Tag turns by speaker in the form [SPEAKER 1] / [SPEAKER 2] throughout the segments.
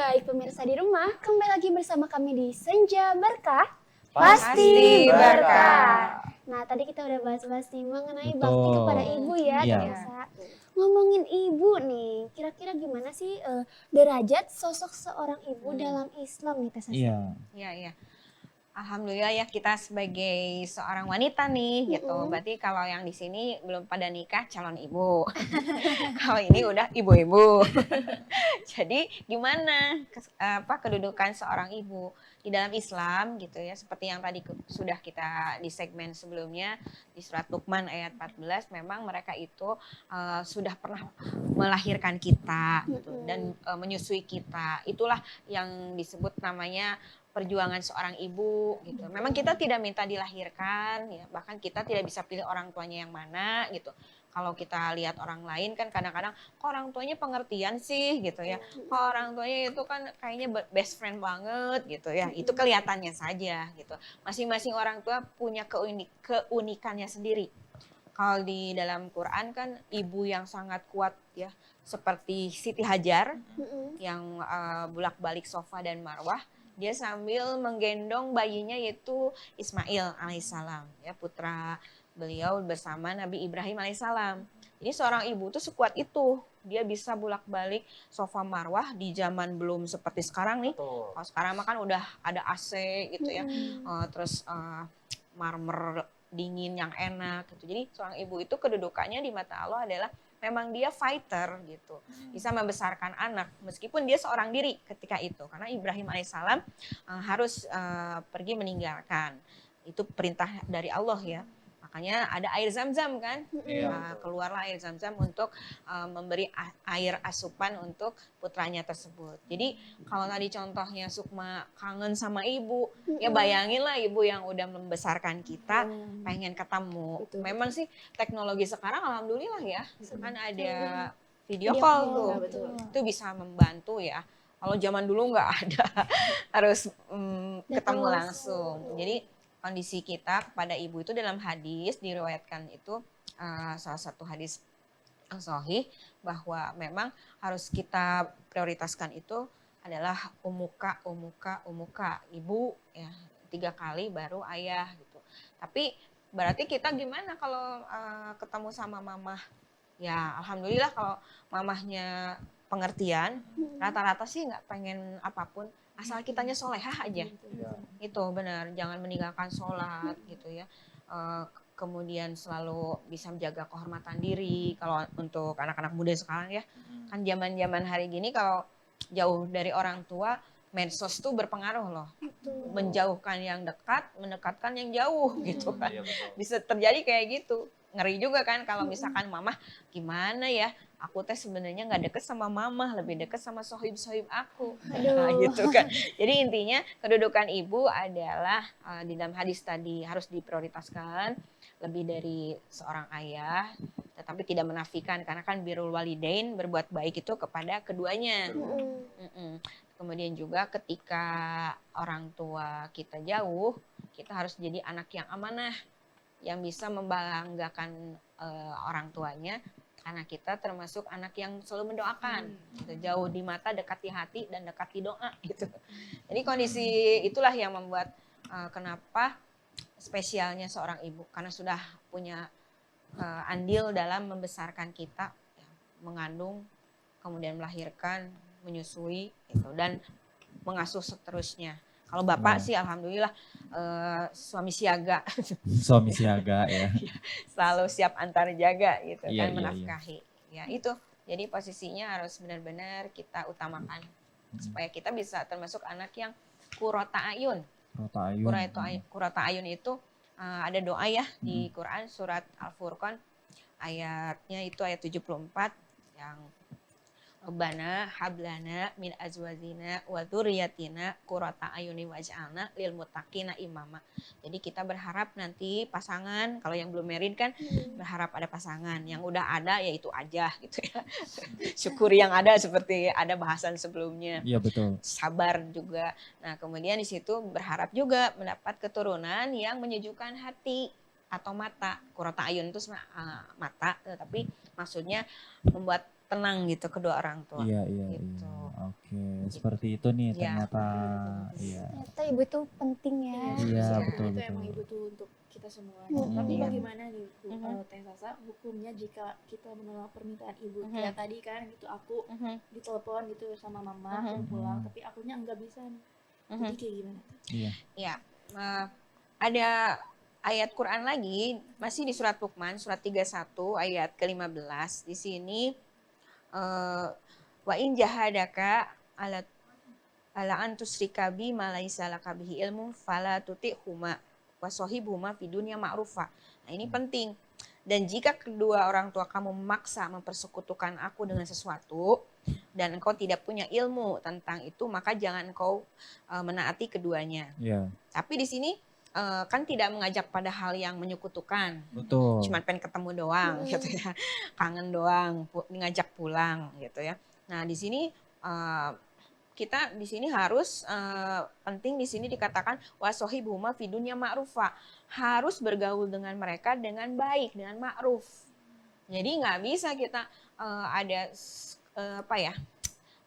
[SPEAKER 1] baik pemirsa di rumah, kembali lagi bersama kami di Senja Berkah.
[SPEAKER 2] Pasti berkah.
[SPEAKER 1] Nah, tadi kita udah bahas-bahas nih mengenai
[SPEAKER 3] Betul.
[SPEAKER 1] bakti kepada ibu ya,
[SPEAKER 3] Iya.
[SPEAKER 1] Tessa. Ngomongin ibu nih, kira-kira gimana sih derajat sosok seorang ibu dalam Islam nih, Tessa?
[SPEAKER 3] Iya.
[SPEAKER 2] Iya. Alhamdulillah ya kita sebagai seorang wanita nih gitu. Berarti kalau yang di sini belum pada nikah calon ibu. Kalau ini udah ibu-ibu. Jadi gimana kedudukan seorang ibu di dalam Islam gitu ya. Seperti yang tadi sudah kita di segmen sebelumnya di surat Luqman ayat 14 memang mereka itu sudah pernah melahirkan kita gitu, dan menyusui kita. Itulah yang disebut namanya perjuangan seorang ibu gitu. Memang kita tidak minta dilahirkan ya, bahkan kita tidak bisa pilih orang tuanya yang mana gitu. Kalau kita lihat orang lain kan kadang-kadang kok orang tuanya pengertian sih gitu ya. Kok orang tuanya itu kan kayaknya best friend banget gitu ya. Itu kelihatannya saja gitu. Masing-masing orang tua punya keunikannya sendiri. Kalau di dalam Quran kan ibu yang sangat kuat ya, seperti Siti Hajar yang bolak-balik Safa dan Marwah. Dia sambil menggendong bayinya yaitu Ismail alaihissalam, ya putra beliau bersama Nabi Ibrahim alaihissalam. Jadi seorang ibu tuh sekuat itu, dia bisa bolak-balik Safa Marwah di zaman belum seperti sekarang nih. Kalau sekarang mah kan udah ada AC gitu ya, terus marmer dingin yang enak gitu. Jadi seorang ibu itu kedudukannya di mata Allah adalah memang dia fighter gitu, bisa membesarkan anak meskipun dia seorang diri ketika itu, karena Ibrahim alaihissalam harus pergi meninggalkan, itu perintah dari Allah ya. Makanya ada air zam-zam kan, keluarlah air zam-zam untuk memberi air asupan untuk putranya tersebut. Jadi kalau tadi contohnya Sukma kangen sama ibu, ya bayanginlah ibu yang udah membesarkan kita pengen ketemu.
[SPEAKER 1] Betul.
[SPEAKER 2] Memang sih teknologi sekarang alhamdulillah ya, kan ada video call tuh, itu bisa membantu ya. Kalau zaman dulu nggak ada, harus ketemu langsung. Jadi kondisi kita kepada ibu itu dalam hadis diriwayatkan itu salah satu hadis sahih bahwa memang harus kita prioritaskan itu adalah umuka ibu ya 3 kali baru ayah gitu. Tapi berarti kita gimana kalau ketemu sama mamah? Ya alhamdulillah kalau mamahnya pengertian, rata-rata sih nggak pengen apapun asal kitanya solehah aja. Itu benar, jangan meninggalkan sholat gitu ya. Kemudian selalu bisa menjaga kehormatan diri. Kalau untuk anak-anak muda sekarang ya, kan zaman-zaman hari gini kalau jauh dari orang tua, medsos tuh berpengaruh loh. Menjauhkan yang dekat, mendekatkan yang jauh gitu kan. Bisa terjadi kayak gitu. Ngeri juga kan kalau misalkan mamah gimana ya, aku teh sebenarnya nggak deket sama mamah, lebih deket sama sohib-sohib aku. Nah, gitu kan. Jadi intinya kedudukan ibu adalah di dalam hadis tadi harus diprioritaskan lebih dari seorang ayah, tetapi tidak menafikan karena kan birrul walidain, berbuat baik itu kepada keduanya. Kemudian juga ketika orang tua kita jauh, kita harus jadi anak yang amanah, yang bisa membanggakan orang tuanya, karena kita termasuk anak yang selalu mendoakan, gitu. Jauh di mata, dekat di hati, dan dekat di doa gitu. Jadi kondisi itulah yang membuat kenapa spesialnya seorang ibu, karena sudah punya andil dalam membesarkan kita, ya, mengandung, kemudian melahirkan, menyusui, gitu, dan mengasuh seterusnya. Kalau bapak sih alhamdulillah suami siaga.
[SPEAKER 3] Suami siaga ya.
[SPEAKER 2] Selalu siap antar jaga gitu
[SPEAKER 3] Iya,
[SPEAKER 2] kan,
[SPEAKER 3] iya,
[SPEAKER 2] menafkahi. Ya itu. Jadi posisinya harus benar-benar kita utamakan supaya kita bisa termasuk anak yang qurrata ayun. Qurrata ayun itu ada doa ya di Quran surat Al-Furqan ayatnya itu ayat 74 yang Rabbana hablana min azwajina wa dzurriyyatina qurrata ayunin waj'alna lil muttaqina imama. Jadi kita berharap nanti pasangan, kalau yang belum married kan berharap ada pasangan, yang udah ada ya itu aja gitu ya. Syukuri yang ada seperti ada bahasan sebelumnya.
[SPEAKER 3] Iya betul.
[SPEAKER 2] Sabar juga. Nah, kemudian di situ berharap juga mendapat keturunan yang menyejukkan hati atau mata. Qurrata ayun itu mata, tapi maksudnya membuat tenang gitu kedua orang tua.
[SPEAKER 3] Iya, iya,
[SPEAKER 2] Gitu.
[SPEAKER 3] iya. Oke, seperti itu nih
[SPEAKER 2] Iya.
[SPEAKER 3] ternyata. Iya.
[SPEAKER 1] Ternyata ibu tuh penting ya.
[SPEAKER 3] Iya,
[SPEAKER 4] Iya,
[SPEAKER 3] betul,
[SPEAKER 4] itu
[SPEAKER 3] betul.
[SPEAKER 4] emang ibu tuh untuk kita semua.
[SPEAKER 1] Mhm.
[SPEAKER 4] Tapi
[SPEAKER 2] Iya.
[SPEAKER 4] bagaimana nih Bu,
[SPEAKER 2] Mhm.
[SPEAKER 4] Teh Sasa, hukumnya jika kita menolak permintaan ibu?
[SPEAKER 2] Mhm.
[SPEAKER 4] Kayak tadi kan gitu aku
[SPEAKER 2] Mhm,
[SPEAKER 4] ditelepon gitu sama mama
[SPEAKER 2] Mhm.
[SPEAKER 4] suruh pulang,
[SPEAKER 3] Mhm.
[SPEAKER 4] tapi akunya enggak bisa nih.
[SPEAKER 2] mhm.
[SPEAKER 4] Jadi kayak gimana tuh?
[SPEAKER 3] Iya.
[SPEAKER 2] Ya, ada ayat Quran lagi masih di surat Luqman surat 31 ayat ke-15. Di sini wa in jahadaka ala an tusyrika bi ma laisa laka bihi ilmu fala tuti'huma wa shahibhuma fid dunya ma'rufa. Nah, ini penting. Dan jika kedua orang tua kamu memaksa mempersekutukan aku dengan sesuatu dan engkau tidak punya ilmu tentang itu, maka jangan engkau menaati keduanya.
[SPEAKER 3] Iya,
[SPEAKER 2] Tapi di sini kan tidak mengajak pada hal yang menyekutukan.
[SPEAKER 3] betul.
[SPEAKER 2] Cuma pengen ketemu doang gitu ya. Kangen doang, ngajak pulang gitu ya. Nah, di sini kita di sini harus penting di sini dikatakan wasohibuma fidunya ma'rufa. Harus bergaul dengan mereka dengan baik, dengan ma'ruf. Jadi nggak bisa kita ada apa ya?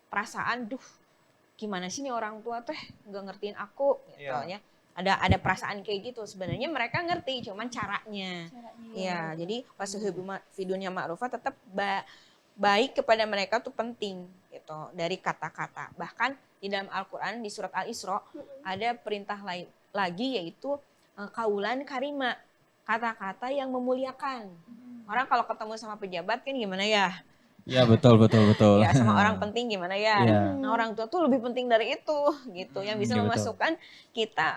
[SPEAKER 2] Perasaan duh gimana sih nih orang tua teh nggak ngertiin aku gitu
[SPEAKER 3] Iya.
[SPEAKER 2] ya. Ada perasaan kayak gitu. Sebenarnya mereka ngerti, cuman caranya. Ya, jadi wasuhibuma fidunya ma'rufa tetap baik kepada mereka tuh penting gitu dari kata-kata. Bahkan di dalam Al-Qur'an di surat Al-Isra ada perintah lain lagi yaitu kaulan karima, kata-kata yang memuliakan. Orang kalau ketemu sama pejabat kan gimana ya?
[SPEAKER 3] Iya, betul, betul, betul.
[SPEAKER 2] Ya sama orang penting gimana ya?
[SPEAKER 3] Iya.
[SPEAKER 2] Nah, orang tua tuh lebih penting dari itu gitu yang bisa
[SPEAKER 3] Iya, betul.
[SPEAKER 2] memasukkan kita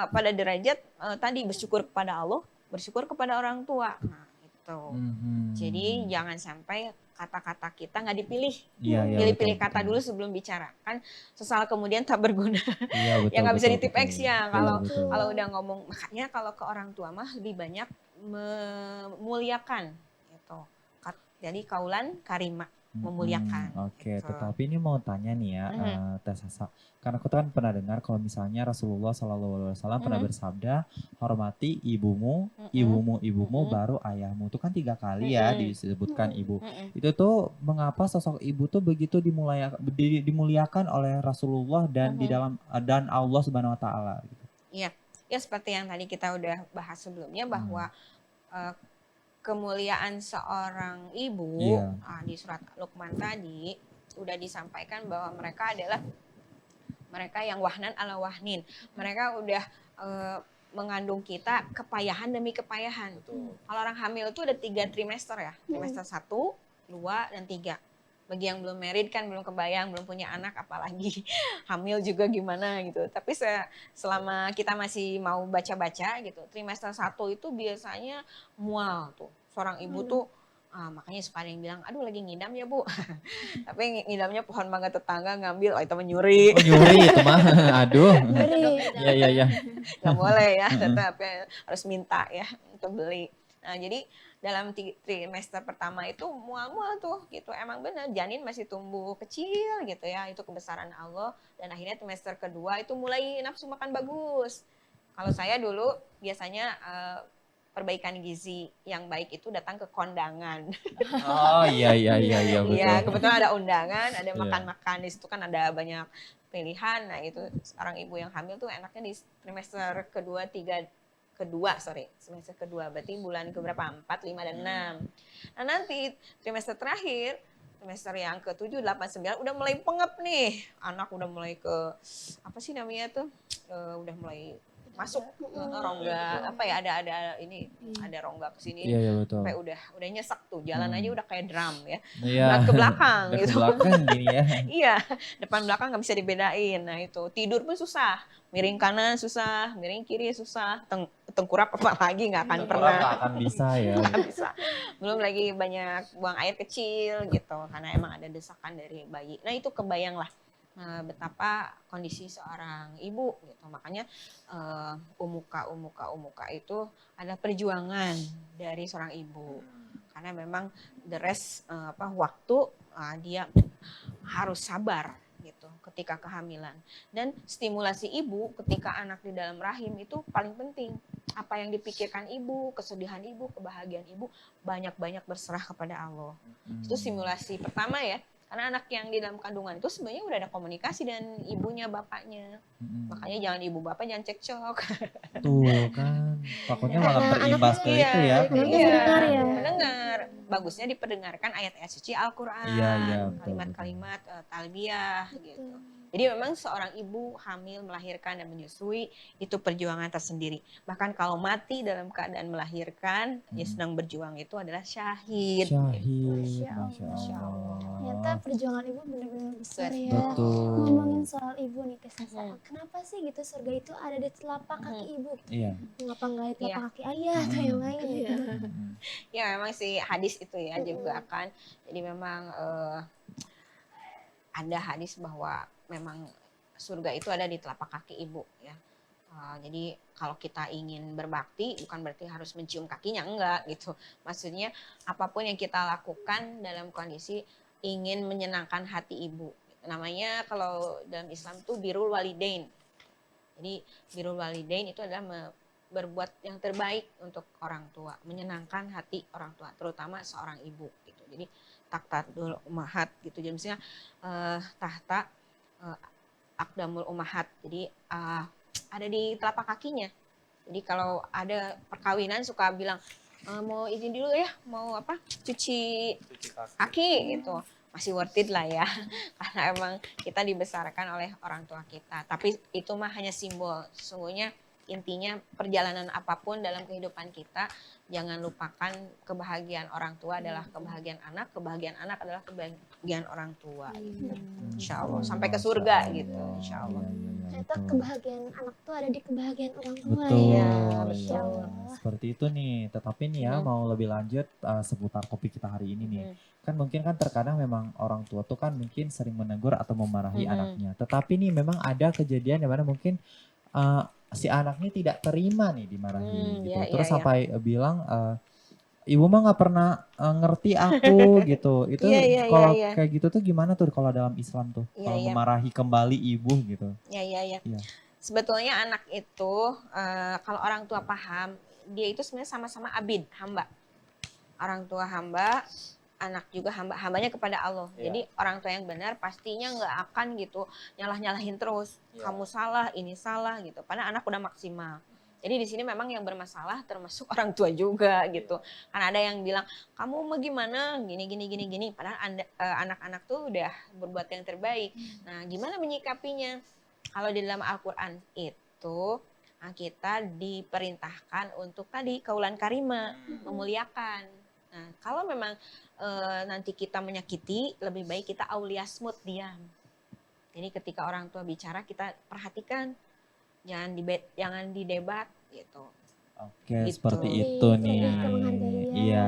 [SPEAKER 2] pada derajat tadi bersyukur kepada Allah, bersyukur kepada orang tua. Nah, itu.
[SPEAKER 3] Mhm.
[SPEAKER 2] Jadi jangan sampai kata-kata kita nggak dipilih.
[SPEAKER 3] Iya, iya,
[SPEAKER 2] Pilih-pilih
[SPEAKER 3] betul,
[SPEAKER 2] kata
[SPEAKER 3] betul.
[SPEAKER 2] dulu sebelum bicara. Kan sesal kemudian tak berguna.
[SPEAKER 3] Iya, betul,
[SPEAKER 2] Ya nggak bisa
[SPEAKER 3] betul,
[SPEAKER 2] ditip
[SPEAKER 3] betul.
[SPEAKER 2] X ya.
[SPEAKER 3] Iya,
[SPEAKER 2] Kalau
[SPEAKER 3] betul.
[SPEAKER 2] kalau udah ngomong, makanya kalau ke orang tua mah lebih banyak memuliakan gitu. Jadi kaulan karima, memuliakan.
[SPEAKER 3] Oke,
[SPEAKER 2] gitu.
[SPEAKER 3] tetapi ini mau tanya nih ya, Teh Sasa. Karena aku kan pernah dengar kalau misalnya Rasulullah SAW pernah bersabda, hormati ibumu, ibumu, baru ayahmu. Itu kan 3 kali ya disebutkan ibu. Itu tuh mengapa sosok ibu tuh begitu dimuliakan oleh Rasulullah dan di dalam dan Allah Subhanahu Wa Taala. Gitu.
[SPEAKER 2] Iya, ya seperti yang tadi kita udah bahas sebelumnya bahwa kemuliaan seorang ibu
[SPEAKER 3] Iya.
[SPEAKER 2] di surat Luqman tadi udah disampaikan bahwa mereka adalah mereka yang wahnan ala wahnin. Mereka udah mengandung kita kepayahan demi kepayahan. Kalau orang hamil itu ada 3 trimester ya. Trimester 1, 2, dan 3. Bagi yang belum married kan belum kebayang, belum punya anak apalagi hamil juga gimana gitu. Tapi selama kita masih mau baca-baca gitu, trimester 1 itu biasanya mual tuh. Seorang ibu tuh makanya suka ada yang bilang, aduh lagi ngidam ya Bu. Tapi ngidamnya pohon mangga tetangga ngambil, oh itu menyuri.
[SPEAKER 3] Oh, nyuri itu mah, aduh.
[SPEAKER 1] Ngeri.
[SPEAKER 3] Iya, iya, iya.
[SPEAKER 2] Nggak boleh ya, tetap ya, harus minta ya untuk beli. Nah jadi dalam trimester pertama itu mual-mual tuh gitu, emang bener janin masih tumbuh kecil gitu ya, itu kebesaran Allah. Dan akhirnya trimester kedua itu mulai nafsu makan bagus. Kalau saya dulu biasanya perbaikan gizi yang baik itu datang ke kondangan.
[SPEAKER 3] Oh, iya, iya, iya, iya, betul.
[SPEAKER 2] Iya, kebetulan ada undangan, ada
[SPEAKER 3] Iya.
[SPEAKER 2] makan-makan di situ kan ada banyak pilihan. Nah itu seorang ibu yang hamil tuh enaknya di trimester semester kedua berarti bulan keberapa? 4, 5, dan 6. Nah nanti trimester terakhir, trimester yang ke-7, 8, 9 udah mulai pengep nih. Anak udah mulai ke, apa sih namanya tuh, udah mulai masuk rongga, apa ya, ada ini, ada rongga ke sini.
[SPEAKER 3] Iya, iya, betul.
[SPEAKER 2] Sampai udah nyesek tuh, jalan aja udah kayak drum ya.
[SPEAKER 3] Iya.
[SPEAKER 2] Berat ke belakang
[SPEAKER 3] Udah
[SPEAKER 2] gitu.
[SPEAKER 3] ke belakang gini ya.
[SPEAKER 2] Iya, depan belakang nggak bisa dibedain. Nah itu tidur pun susah, miring kanan susah, miring kiri susah, tengkurap apalagi nggak akan pernah.
[SPEAKER 3] Nggak akan bisa ya.
[SPEAKER 2] Nggak bisa. Belum lagi banyak buang air kecil gitu, karena emang ada desakan dari bayi. Nah itu kebayang lah betapa kondisi seorang ibu gitu. Makanya umuka itu adalah perjuangan dari seorang ibu. Karena memang the rest waktu dia harus sabar gitu ketika kehamilan. Dan stimulasi ibu ketika anak di dalam rahim itu paling penting. apa yang dipikirkan ibu, kesedihan ibu, kebahagiaan ibu, banyak-banyak berserah kepada Allah. Itu simulasi pertama ya. Karena anak yang di dalam kandungan itu sebenarnya udah ada komunikasi dengan ibunya, bapaknya. Makanya jangan ibu bapak jangan cekcok.
[SPEAKER 3] Tuh kan, takutnya malah
[SPEAKER 1] Karena
[SPEAKER 3] berimbas ke
[SPEAKER 1] anaknya-
[SPEAKER 3] itu ya.
[SPEAKER 1] Anaknya mendengar ya.
[SPEAKER 2] Mendengar. Bagusnya diperdengarkan ayat-ayat suci Al-Quran,
[SPEAKER 3] Iya, betul,
[SPEAKER 2] kalimat-kalimat talbiyah gitu. Jadi memang seorang ibu hamil, melahirkan dan menyusui itu perjuangan tersendiri. Bahkan kalau mati dalam keadaan melahirkan, ya sedang berjuang itu adalah syahid.
[SPEAKER 3] Syahid,
[SPEAKER 1] Masya
[SPEAKER 3] Masya Allah.
[SPEAKER 1] Ternyata perjuangan ibu benar-benar besar ya.
[SPEAKER 3] Betul.
[SPEAKER 1] Ngomongin soal ibu nih Teh Sasa, kenapa sih gitu surga itu ada di telapak kaki ibu?
[SPEAKER 3] Iya.
[SPEAKER 1] Kenapa nggak di telapak kaki ayah atau yang lain gitu?
[SPEAKER 2] Ya memang sih hadis itu ya juga kan. Jadi memang ada hadis bahwa memang surga itu ada di telapak kaki ibu ya. Jadi kalau kita ingin berbakti bukan berarti harus mencium kakinya, enggak gitu. Maksudnya apapun yang kita lakukan dalam kondisi ingin menyenangkan hati ibu. Namanya kalau dalam Islam itu birrul walidain. Jadi birrul walidain itu adalah berbuat yang terbaik untuk orang tua, menyenangkan hati orang tua, terutama seorang ibu gitu. Jadi taktatul ummahat gitu. Jadi misalnya tahta akdamul ummahat. Jadi ada di telapak kakinya. Jadi kalau ada perkawinan suka bilang mau izin dulu ya, mau apa? Cuci kaki gitu. Masih worth it lah ya. Karena emang kita dibesarkan oleh orang tua kita. Tapi itu mah hanya simbol. Sesungguhnya intinya perjalanan apapun dalam kehidupan kita, jangan lupakan kebahagiaan orang tua adalah kebahagiaan anak adalah kebahagiaan orang tua. Gitu. Insya Allah sampai ke surga gitu. Insya Allah.
[SPEAKER 1] Ternyata kebahagiaan anak tuh ada di kebahagiaan orang tua
[SPEAKER 3] Betul,
[SPEAKER 1] ya.
[SPEAKER 2] Masya
[SPEAKER 3] Allah. Seperti itu nih. Tetapi nih ya mau lebih lanjut seputar kopi kita hari ini nih. Kan mungkin kan terkadang memang orang tua tuh kan mungkin sering menegur atau memarahi anaknya. Tetapi nih memang ada kejadian yang mana mungkin si anaknya tidak terima nih dimarahi gitu. Terus sampai bilang ibu mah nggak pernah ngerti aku gitu. Itu kalau kayak gitu tuh gimana tuh kalau dalam Islam tuh? Kalau memarahi kembali ibu gitu.
[SPEAKER 2] Iya. Sebetulnya anak itu kalau orang tua paham, dia itu sebenarnya sama-sama abid, hamba. Orang tua hamba, anak juga hambanya kepada Allah. Jadi orang tua yang benar pastinya nggak akan gitu nyalah-nyalahin terus. Kamu salah, ini salah gitu. Padahal anak udah maksimal. Jadi di sini memang yang bermasalah termasuk orang tua juga gitu. Kan ada yang bilang kamu mau gimana gini. Padahal anak-anak tuh udah berbuat yang terbaik. Nah gimana menyikapinya? Kalau di dalam Al-Quran itu kita diperintahkan untuk tadi kaulan karima, memuliakan. Nah kalau memang nanti kita menyakiti, lebih baik kita auliasmut, diam. Jadi ketika orang tua bicara kita perhatikan, jangan didebat gitu.
[SPEAKER 3] Oke,
[SPEAKER 2] Gitu.
[SPEAKER 3] seperti itu nih.
[SPEAKER 1] Lebih ke menghargai ya.
[SPEAKER 3] Iya.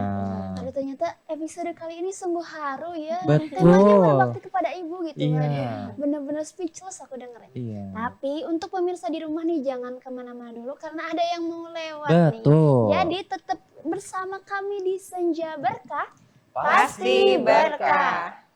[SPEAKER 1] Aduh ternyata episode kali ini sungguh haru ya.
[SPEAKER 3] Betul.
[SPEAKER 1] Temanya berbakti kepada ibu gitu kan.
[SPEAKER 3] Iya.
[SPEAKER 1] Bener-bener speechless aku dengerin.
[SPEAKER 3] Iya.
[SPEAKER 1] Tapi untuk pemirsa di rumah nih jangan kemana-mana dulu karena ada yang mau lewat nih.
[SPEAKER 3] Betul.
[SPEAKER 1] Jadi tetap bersama kami di Senja Berkah.
[SPEAKER 2] Pasti berkah.